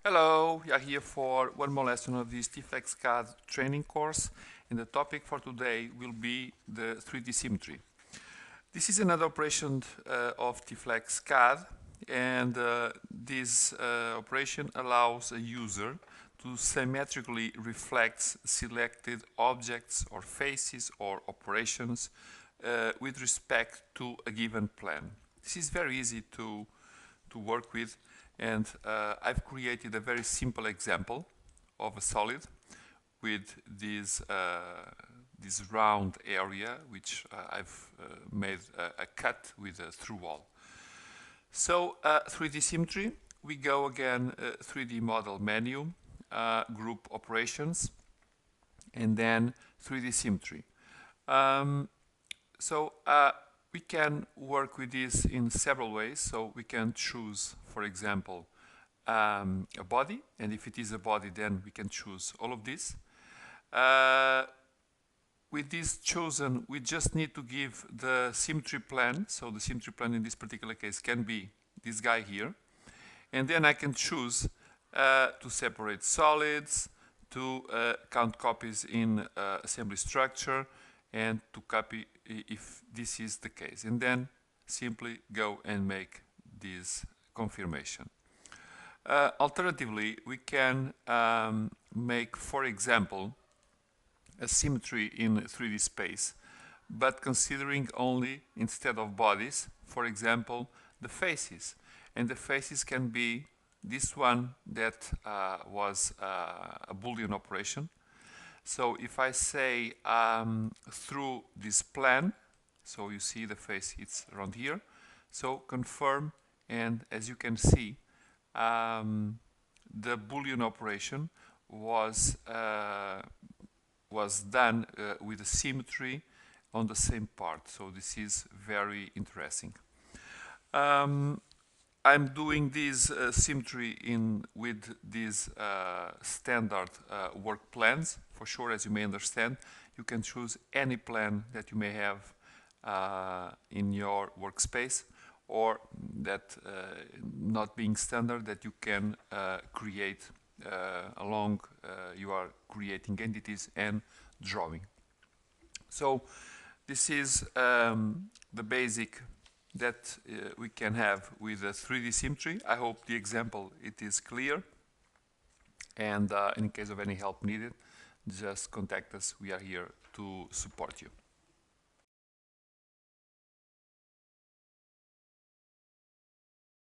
Hello, we are here for one more lesson of this CAD training course, and the topic for today will be the 3D symmetry. This is another operation of CAD, and this operation allows a user to symmetrically reflect selected objects or faces or operations with respect to a given plane. This is very easy to work with, and I've created a very simple example of a solid with this round area which I've made a cut with a through wall. So 3D symmetry, we go again 3D model menu, group operations, and then 3D symmetry. We can work with this in several ways. So we can choose, for example, a body, and if it is a body, then we can choose all of this. With this chosen, we just need to give the symmetry plane. So the symmetry plane in this particular case can be this guy here. And then I can choose to separate solids, to count copies in assembly structure, and to copy if this is the case, and then simply go and make this confirmation. Alternatively, we can make, for example, a symmetry in 3D space, but considering only, instead of bodies, for example, the faces. And the faces can be this one that was a Boolean operation. So if I say through this plan, so you see the face, it's around here. So confirm, and as you can see, the Boolean operation was done with a symmetry on the same part. So this is very interesting. I'm doing this symmetry with these standard work plans. For sure, as you may understand, you can choose any plan that you may have in your workspace, or that not being standard, that you can create along you are creating entities and drawing. So this is the basic that we can have with a 3D symmetry. I hope the example it is clear, and in case of any help needed, just contact us. We are here to support you.